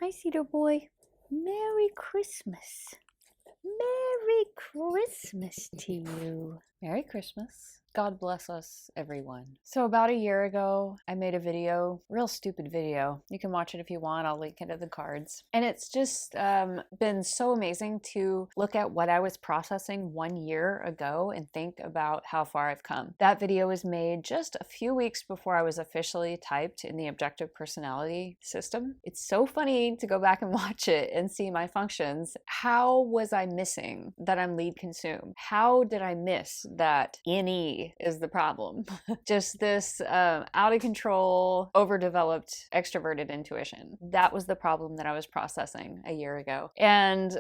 Hi, Cedar Boy. Merry Christmas. Merry Christmas to you. Merry Christmas. God bless us, everyone. So about a year ago, I made a video, real stupid video. You can watch it if you want. I'll link it in the cards. And it's just been so amazing to look at what I was processing 1 year ago and think about how far I've come. That video was made just a few weeks before I was officially typed in the objective personality system. It's so funny to go back and watch it and see my functions. How was I missing that I'm lead consume? How did I miss that NE is the problem? Just this out of control, overdeveloped, extroverted intuition. That was the problem that I was processing a year ago. And,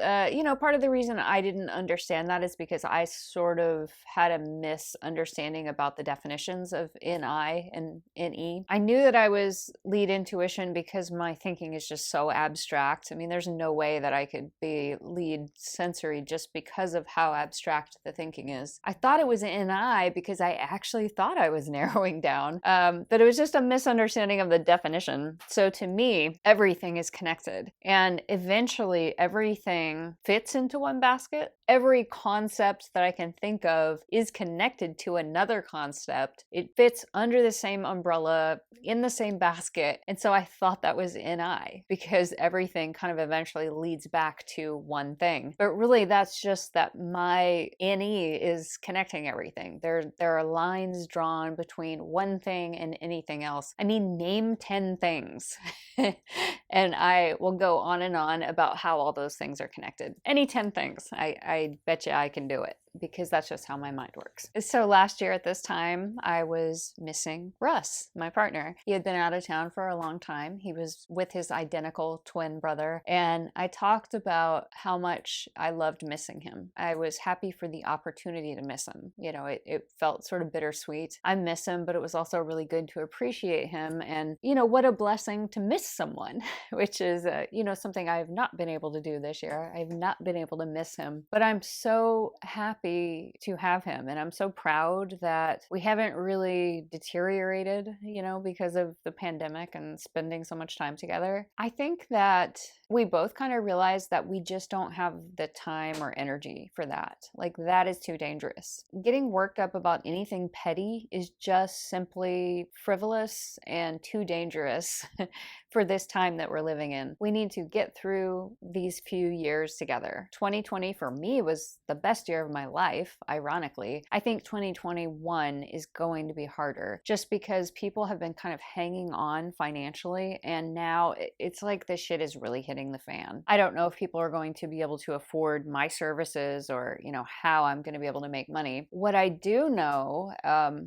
part of the reason I didn't understand that is because I sort of had a misunderstanding about the definitions of NI and NE. I knew that I was lead intuition because my thinking is just so abstract. I mean, there's no way that I could be lead sensory just because of how abstract the thinking is. I thought it was NI because I actually thought I was narrowing down, but it was just a misunderstanding of the definition. So to me, everything is connected, and eventually everything fits into one basket. Every concept that I can think of is connected to another concept. It fits under the same umbrella, in the same basket. And so I thought that was NI because everything kind of eventually leads back to one thing. But really, that's just that my NE is connecting everything. There are lines drawn between one thing and anything else. I mean, name 10 things. And I will go on and on about how all those things are connected. Any 10 things. I bet you I can do it, because that's just how my mind works. So last year at this time, I was missing Russ, my partner. He had been out of town for a long time. He was with his identical twin brother, and I talked about how much I loved missing him. I was happy for the opportunity to miss him. It felt sort of bittersweet. I miss him, but it was also really good to appreciate him, and what a blessing to miss someone, which is something I have not been able to do this year. I have not been able to miss him, but I'm so happy to have him, and I'm so proud that we haven't really deteriorated, because of the pandemic and spending so much time together. I think that we both kind of realized that we just don't have the time or energy for that. Like, that is too dangerous. Getting worked up about anything petty is just simply frivolous and too dangerous for this time that we're living in. We need to get through these few years together. 2020 for me was the best year of my life, ironically. I think 2021 is going to be harder just because people have been kind of hanging on financially, and now it's like this shit is really hitting the fan. I don't know if people are going to be able to afford my services or, how I'm going to be able to make money. What I do know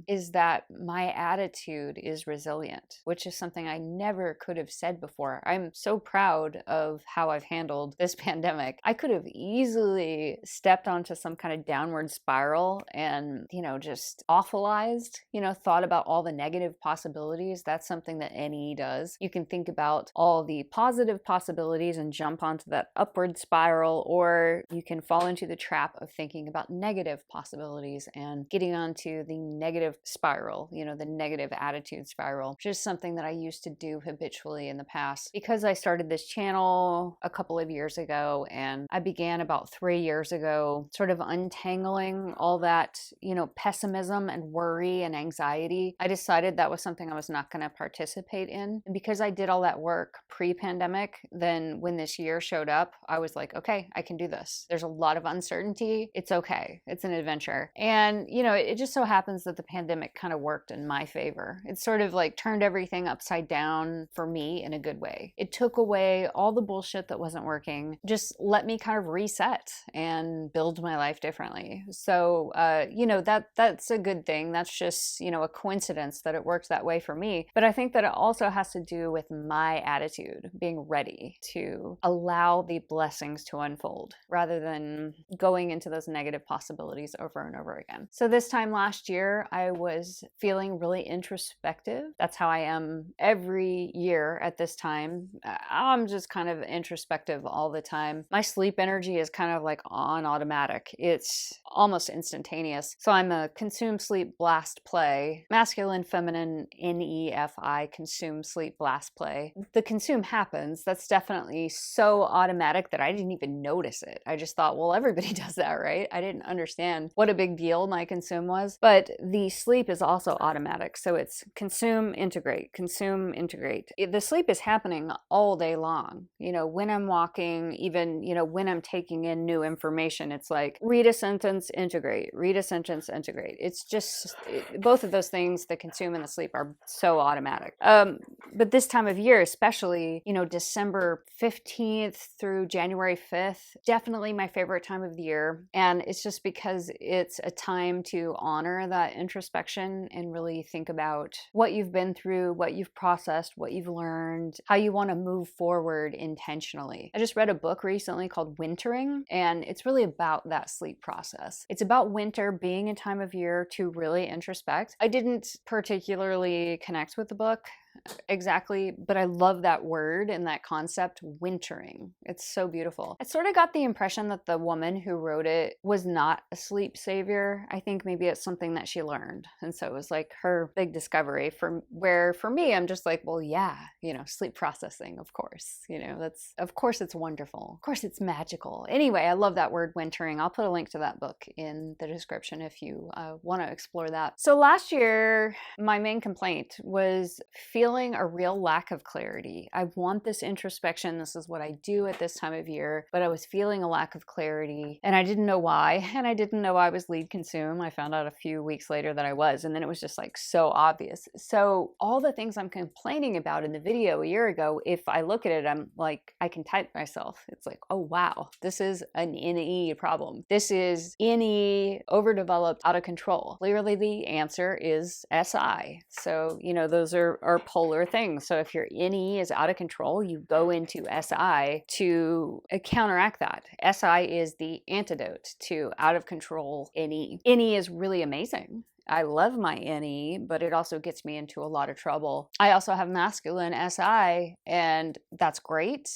is that my attitude is resilient, which is something I never could have said before. I'm so proud of how I've handled this pandemic. I could have easily stepped onto some kind of downward spiral and, just awfulized, thought about all the negative possibilities. That's something that NE does. You can think about all the positive possibilities and jump onto that upward spiral, or you can fall into the trap of thinking about negative possibilities and getting onto the negative spiral, the negative attitude spiral, which is something that I used to do habitually in the past. Because I started this channel a couple of years ago, and I began about 3 years ago sort of untangling all that, pessimism and worry and anxiety. I decided that was something I was not going to participate in. And because I did all that work pre-pandemic, then when this year showed up, I was like, okay, I can do this. There's a lot of uncertainty. It's okay. It's an adventure. And, it just so happens that the pandemic kind of worked in my favor. It sort of like turned everything upside down for me in a good way. It took away all the bullshit that wasn't working, just let me kind of reset and build my life differently. So, that's a good thing. That's just, a coincidence that it worked that way for me. But I think that it also has to do with my attitude, being ready to allow the blessings to unfold rather than going into those negative possibilities over and over again. So this time last year, I was feeling really introspective. That's how I am every year at this time. I'm just kind of introspective all the time. My sleep energy is kind of like on automatic. It's almost instantaneous. So I'm a consume, sleep, blast, play. Masculine, feminine, NEFI, consume, sleep, blast, play. The consume happens. That's definitely so automatic that I didn't even notice it. I just thought, well, everybody does that, right? I didn't understand what a big deal my consume was. But the sleep is also automatic. So it's consume, integrate, consume, integrate. The sleep is happening all day long. You know, when I'm walking, even, you know, when I'm taking in new information, it's like read a sentence, integrate, read a sentence, integrate. It's just both of those things, the consume and the sleep, are so automatic. But this time of year, especially, you know, December 15th through January 5th, definitely my favorite time of the year. And it's just because it's a time to honor that introspection and really think about what you've been through, what you've processed, what you've learned, how you want to move forward intentionally. I just read a book recently called Wintering, and it's really about that sleep process. It's about winter being a time of year to really introspect. I didn't particularly connect with the book exactly, but I love that word and that concept, wintering. It's so beautiful. I sort of got the impression that the woman who wrote it was not a sleep savior. I think maybe it's something that she learned. And so it was like her big discovery for me, I'm just like, well, yeah, you know, sleep processing, of course, you know, of course it's wonderful. Of course it's magical. Anyway, I love that word, wintering. I'll put a link to that book in the description if you want to explore that. So last year, my main complaint was feeling a real lack of clarity. I want this introspection. This is what I do at this time of year, but I was feeling a lack of clarity and I didn't know why. And I didn't know I was lead consume. I found out a few weeks later that I was, and then it was just like so obvious. So all the things I'm complaining about in the video a year ago, if I look at it, I'm like, I can type myself. It's like, oh wow, this is an NE problem. This is NE overdeveloped, out of control. Clearly the answer is SI. So, you know, those are polar things. So if your NE is out of control, you go into SI to counteract that. SI is the antidote to out of control NE. NE is really amazing. I love my NE, but it also gets me into a lot of trouble. I also have masculine SI, and that's great.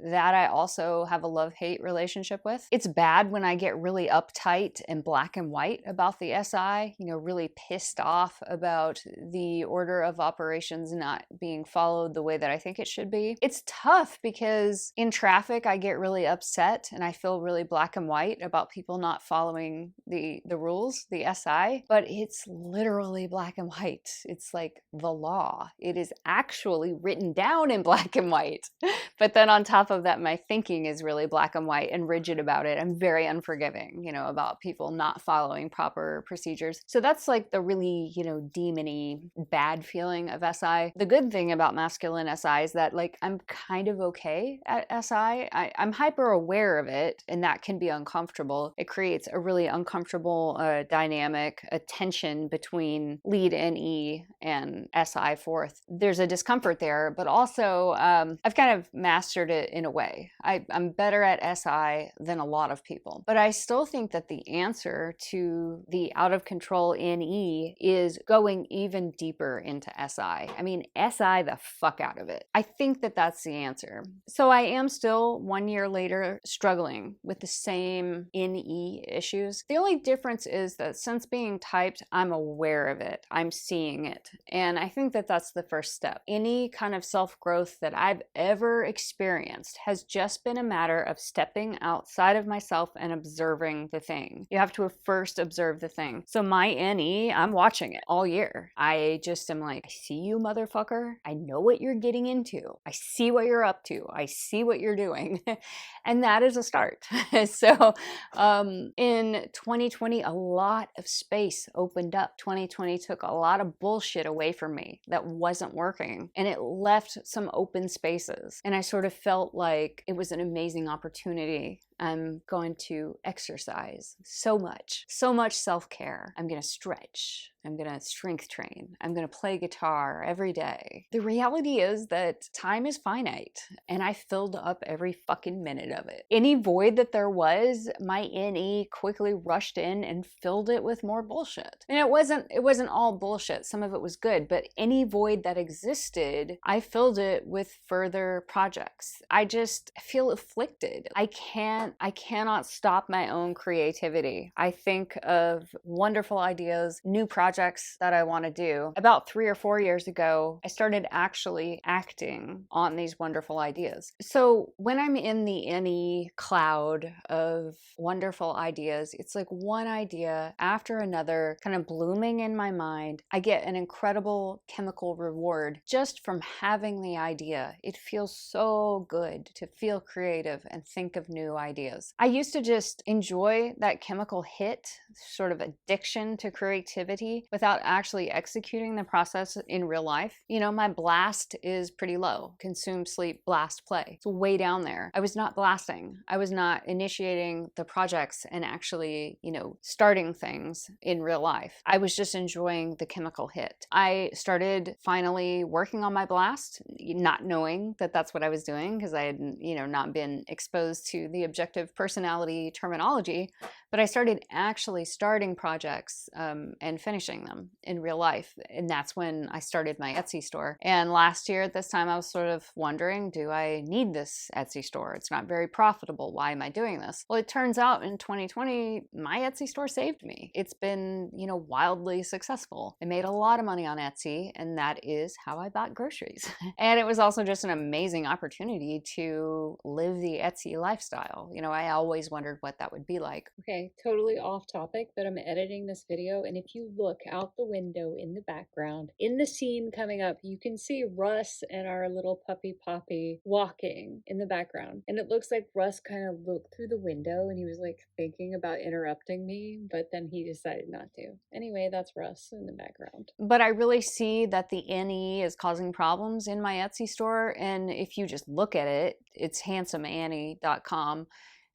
That I also have a love-hate relationship with. It's bad when I get really uptight and black and white about the SI, you know, really pissed off about the order of operations not being followed the way that I think it should be. It's tough because in traffic, I get really upset and I feel really black and white about people not following the rules, the SI, but it's literally black and white. It's like the law. It is actually written down in black and white. But then on top of that, my thinking is really black and white and rigid about it. I'm very unforgiving, you know, about people not following proper procedures. So that's like the really, you know, demony bad feeling of SI. The good thing about masculine SI is that like I'm kind of okay at SI. I'm hyper aware of it, and that can be uncomfortable. It creates a really uncomfortable dynamic, a tension between lead NE and SI fourth. There's a discomfort there, but also I've kind of mastered it in a way. I'm better at SI than a lot of people, but I still think that the answer to the out of control NE is going even deeper into SI. I mean, SI the fuck out of it. I think that that's the answer. So I am still 1 year later struggling with the same NE issues. The only difference is that since being typed, I'm aware of it. I'm seeing it. And I think that that's the first step. Any kind of self-growth that I've ever experienced has just been a matter of stepping outside of myself and observing the thing. You have to first observe the thing. So my NE, I'm watching it all year. I just am like, I see you, motherfucker. I know what you're getting into. I see what you're up to. I see what you're doing. And that is a start. So in 2020, a lot of space opened up. 2020 took a lot of bullshit away from me that wasn't working, and it left some open spaces. And I sort of felt like it was an amazing opportunity. I'm going to exercise so much self-care. I'm going to stretch. I'm going to strength train. I'm going to play guitar every day. The reality is that time is finite, and I filled up every fucking minute of it. Any void that there was, my NE quickly rushed in and filled it with more bullshit. And it wasn't all bullshit. Some of it was good, but any void that existed, I filled it with further projects. I just feel afflicted. I can't I cannot stop my own creativity. I think of wonderful ideas, new projects that I want to do. About 3 or 4 years ago, I started actually acting on these wonderful ideas. So when I'm in the NE cloud of wonderful ideas, it's like one idea after another kind of blooming in my mind. I get an incredible chemical reward just from having the idea. It feels so good to feel creative and think of new ideas. I used to just enjoy that chemical hit, sort of addiction to creativity, without actually executing the process in real life. You know, my blast is pretty low. Consume, sleep, blast, play. It's way down there. I was not blasting. I was not initiating the projects and actually, starting things in real life. I was just enjoying the chemical hit. I started finally working on my blast, not knowing that that's what I was doing because I had, not been exposed to the objective personality terminology. But I started actually starting projects and finishing them in real life. And that's when I started my Etsy store. And last year at this time, I was sort of wondering, do I need this Etsy store? It's not very profitable. Why am I doing this? Well, it turns out in 2020, my Etsy store saved me. It's been, wildly successful. I made a lot of money on Etsy, and that is how I bought groceries. And it was also just an amazing opportunity to live the Etsy lifestyle. I always wondered what that would be like. Okay, totally off topic, but I'm editing this video, and if you look out the window in the background, in the scene coming up, you can see Russ and our little puppy Poppy walking in the background. And it looks like Russ kind of looked through the window and he was like thinking about interrupting me, but then he decided not to. Anyway, that's Russ in the background. But I really see that the NE is causing problems in my Etsy store. And if you just look at it, it's handsomeannie.com.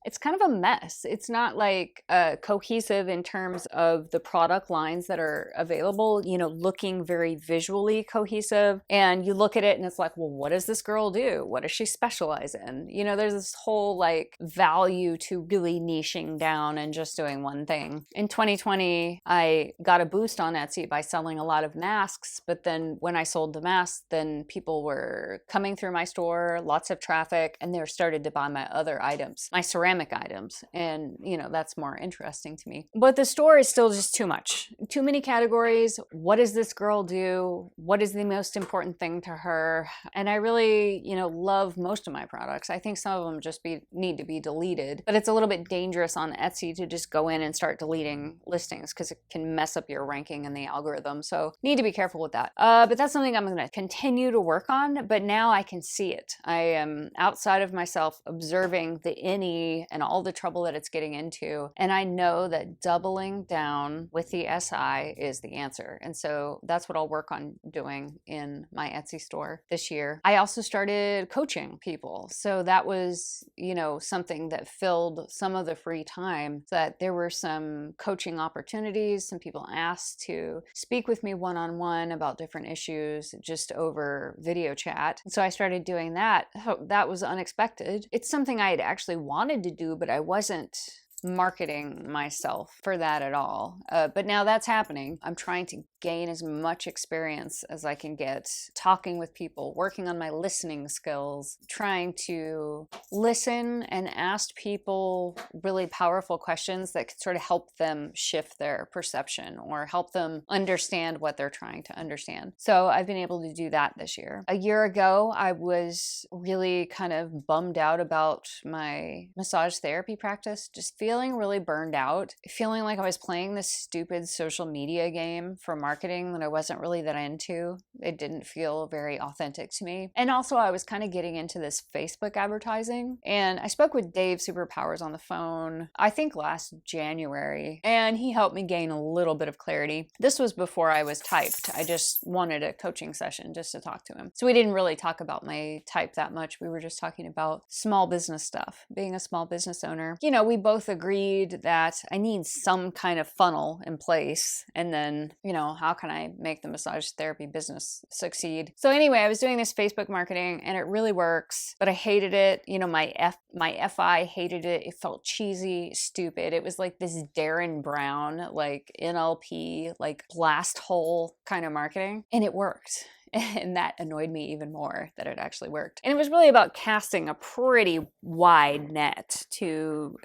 It's kind of a mess. It's not like cohesive in terms of the product lines that are available, looking very visually cohesive. And you look at it and it's like, well, what does this girl do? What does she specialize in? There's this whole like value to really niching down and just doing one thing. In 2020, I got a boost on Etsy by selling a lot of masks. But then when I sold the masks, then people were coming through my store, lots of traffic, and they started to buy my other items, my ceramic items, and that's more interesting to me. But the store is still just too much, too many categories. What does this girl do? What is the most important thing to her? And I really love most of my products. I think some of them just need to be deleted, but it's a little bit dangerous on Etsy to just go in and start deleting listings because it can mess up your ranking in the algorithm, so need to be careful with that. But that's something I'm going to continue to work on. But now I can see it. I am outside of myself observing the NE and all the trouble that it's getting into. And I know that doubling down with the SI is the answer. And so that's what I'll work on doing in my Etsy store this year. I also started coaching people. So that was, something that filled some of the free time, so that there were some coaching opportunities. Some people asked to speak with me one-on-one about different issues just over video chat. So I started doing that. That was unexpected. It's something I had actually wanted to do, but I wasn't marketing myself for that at all. But now that's happening. I'm trying to gain as much experience as I can get, talking with people, working on my listening skills, trying to listen and ask people really powerful questions that could sort of help them shift their perception or help them understand what they're trying to understand. So I've been able to do that this year. A year ago, I was really kind of bummed out about my massage therapy practice, just feeling really burned out, feeling like I was playing this stupid social media game for marketing that I wasn't really that into. It didn't feel very authentic to me. And also I was kind of getting into this Facebook advertising. And I spoke with Dave Superpowers on the phone, I think last January, and he helped me gain a little bit of clarity. This was before I was typed. I just wanted a coaching session just to talk to him. So we didn't really talk about my type that much. We were just talking about small business stuff, being a small business owner. We both agreed that I need some kind of funnel in place. And then, how can I make the massage therapy business succeed? So anyway, I was doing this Facebook marketing and it really works, but I hated it. My FI hated it. It felt cheesy, stupid. It was like this Darren Brown, like NLP, like blast hole kind of marketing. And it worked. And that annoyed me even more that it actually worked. And it was really about casting a pretty wide net to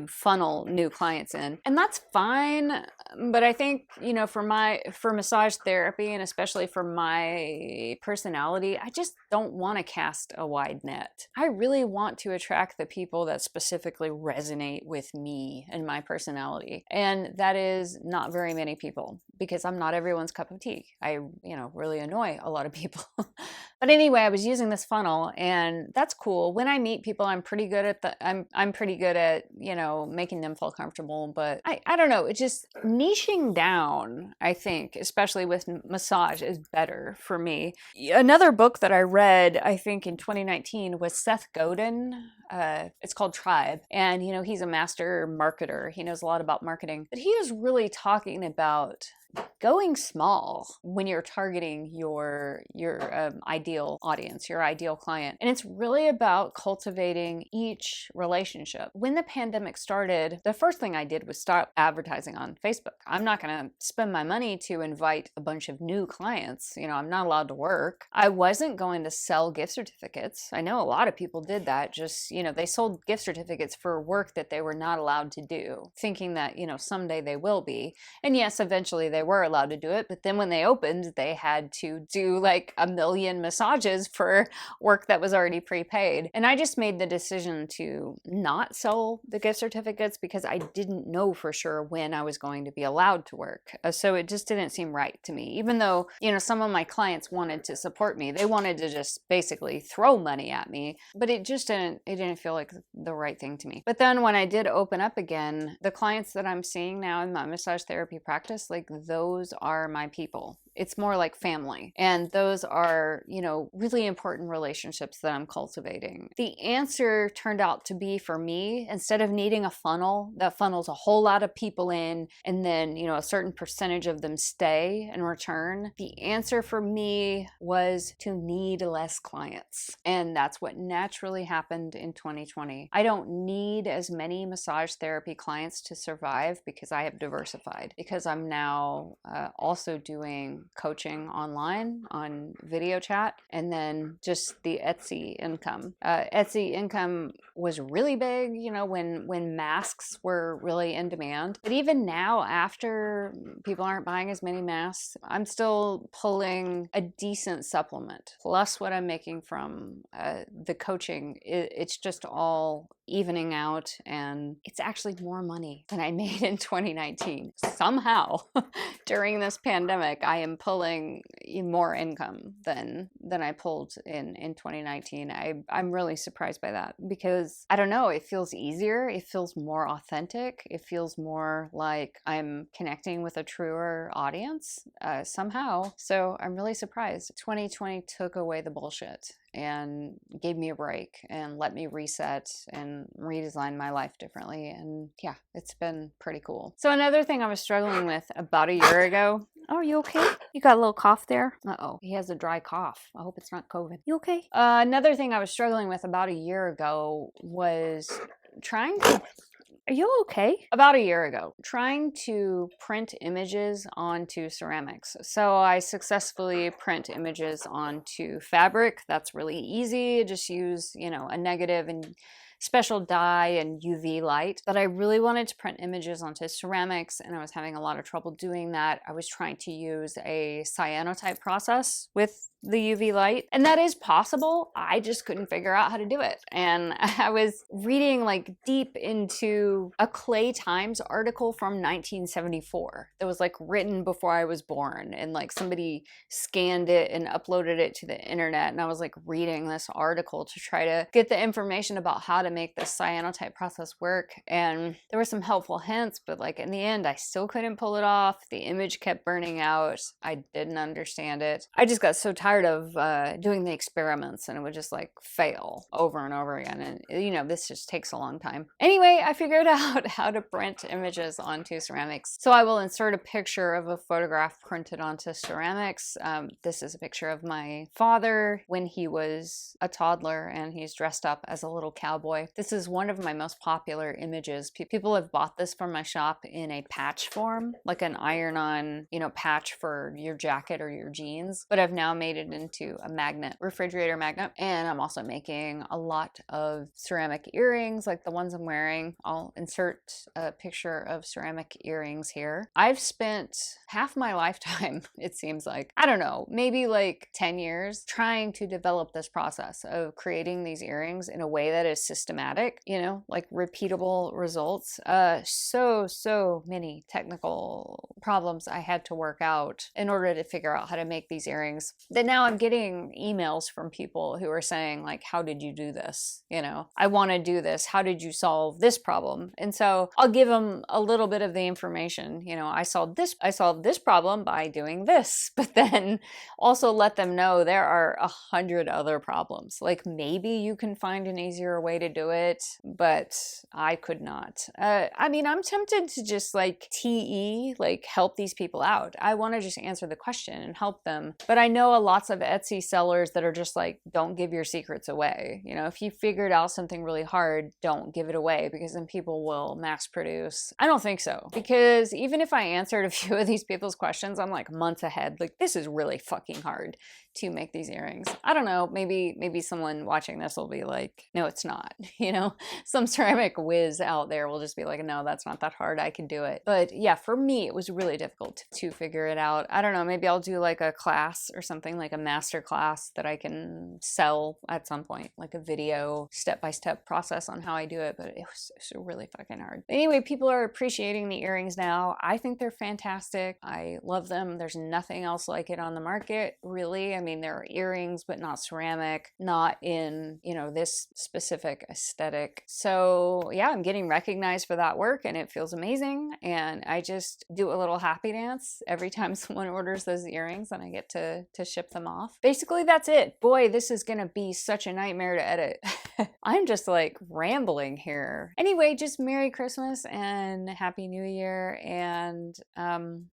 funnel new clients in. And that's fine, but I think, you know, for massage therapy, and especially for my personality, I just don't want to cast a wide net. I really want to attract the people that specifically resonate with me and my personality. And that is not very many people, because I'm not everyone's cup of tea. I, you know, really annoy a lot of people. But anyway, I was using this funnel, and that's cool. When I meet people, I'm pretty good at I'm pretty good at, you know, making them feel comfortable. But I don't know, it's just niching down, I think, especially with massage, is better for me. Another book that I read, I think in 2019, was Seth Godin. It's called Tribe. And, you know, he's a master marketer. He knows a lot about marketing. But he is really talking about going small when you're targeting your ideal audience, your ideal client. And it's really about cultivating each relationship. When the pandemic started, the first thing I did was start advertising on Facebook. I'm not going to spend my money to invite a bunch of new clients. You know, I'm not allowed to work. I wasn't going to sell gift certificates. I know a lot of people did that. Just, you know, they sold gift certificates for work that they were not allowed to do, thinking that, you know, someday they will be. And yes, eventually they were allowed to do it, but then when they opened, they had to do like 1 million massages for work that was already prepaid. And I just made the decision to not sell the gift certificates because I didn't know for sure when I was going to be allowed to work. So it just didn't seem right to me. Even though, you know, some of my clients wanted to support me, they wanted to just basically throw money at me, but it didn't feel like the right thing to me. But then when I did open up again, the clients that I'm seeing now in my massage therapy practice, like those are my people. It's more like family. And those are, you know, really important relationships that I'm cultivating. The answer turned out to be, for me, instead of needing a funnel that funnels a whole lot of people in and then, you know, a certain percentage of them stay and return, the answer for me was to need less clients. And that's what naturally happened in 2020. I don't need as many massage therapy clients to survive because I have diversified, because I'm now also doing coaching online on video chat, and then just the Etsy income. Etsy income was really big, you know, when masks were really in demand. But even now, after people aren't buying as many masks, I'm still pulling a decent supplement. Plus what I'm making from the coaching, it's just all evening out, and it's actually more money than I made in 2019. Somehow, during this pandemic, I am pulling more income than I pulled in 2019. I'm really surprised by that, because I don't know, it feels easier, it feels more authentic, it feels more like I'm connecting with a truer audience somehow. So I'm really surprised. 2020 took away the bullshit and gave me a break and let me reset and redesign my life differently. And yeah, it's been pretty cool. So another thing I was struggling with about a year ago. Oh, are you okay? You got a little cough there? Uh-oh, he has a dry cough. I hope it's not COVID. You okay? Another thing I was struggling with about a year ago was trying to... Are you okay? About a year ago, trying to print images onto ceramics. So I successfully print images onto fabric. That's really easy. Just use, you know, a negative and special dye and UV light. But I really wanted to print images onto ceramics, and I was having a lot of trouble doing that. I was trying to use a cyanotype process with the UV light, and that is possible. I just couldn't figure out how to do it. And I was reading like deep into a Clay Times article from 1974 that was like written before I was born, and like somebody scanned it and uploaded it to the internet, and I was like reading this article to try to get the information about how to make this cyanotype process work. And there were some helpful hints, but like in the end I still couldn't pull it off. The image kept burning out. I didn't understand it. I just got so tired of doing the experiments, and it would just like fail over and over again, and you know, this just takes a long time. Anyway, I figured out how to print images onto ceramics. So I will insert a picture of a photograph printed onto ceramics. This is a picture of my father when he was a toddler, and he's dressed up as a little cowboy. This is one of my most popular images. People have bought this from my shop in a patch form, like an iron-on, you know, patch for your jacket or your jeans, but I've now made it into a magnet, refrigerator magnet. And I'm also making a lot of ceramic earrings like the ones I'm wearing. I'll insert a picture of ceramic earrings here. I've spent half my lifetime, it seems like, I don't know, maybe like 10 years trying to develop this process of creating these earrings in a way that is systematic, you know, like repeatable results. So many technical problems I had to work out in order to figure out how to make these earrings that now I'm getting emails from people who are saying like, how did you do this? You know, I want to do this. How did you solve this problem? And so I'll give them a little bit of the information. You know, I solved this problem by doing this, but then also let them know there are 100 other problems. Like maybe you can find an easier way to do it, but I could not. I mean, I'm tempted to just like TE, like help these people out. I want to just answer the question and help them. But I know lots of Etsy sellers that are just like, don't give your secrets away. You know, if you figured out something really hard, don't give it away because then people will mass produce. I don't think so, because even if I answered a few of these people's questions, I'm like months ahead. Like this is really fucking hard to make these earrings. I don't know, maybe someone watching this will be like, no, it's not. You know, some ceramic whiz out there will just be like, no, that's not that hard, I can do it. But yeah, for me, it was really difficult to figure it out. I don't know, maybe I'll do like a class or something, like a master class that I can sell at some point, like a video step-by-step process on how I do it, but it was really fucking hard. Anyway, people are appreciating the earrings now. I think they're fantastic. I love them. There's nothing else like it on the market, really. I mean, there are earrings, but not ceramic, not in, you know, this specific aesthetic. So yeah, I'm getting recognized for that work and it feels amazing. And I just do a little happy dance every time someone orders those earrings and I get to ship them off. Basically, that's it. Boy, this is gonna be such a nightmare to edit. I'm just like rambling here. Anyway, just Merry Christmas and Happy New Year. And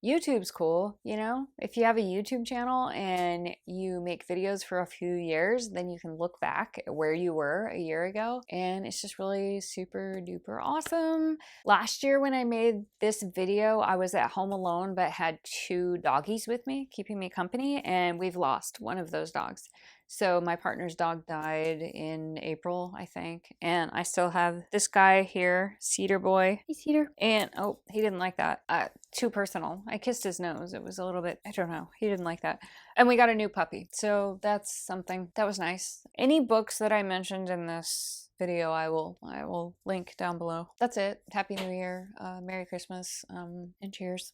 YouTube's cool, you know? If you have a YouTube channel and you make videos for a few years, then you can look back at where you were a year ago. And it's just really super duper awesome. Last year when I made this video, I was at home alone, but had 2 doggies with me, keeping me company. And we've lost one of those dogs. So my partner's dog died in April, I think. And I still have this guy here, Cedar Boy. Hey, Cedar. And, oh, he didn't like that. Too personal. I kissed his nose. It was a little bit, I don't know. He didn't like that. And we got a new puppy. So that's something. That was nice. Any books that I mentioned in this video, I will link down below. That's it. Happy New Year. Merry Christmas. And cheers.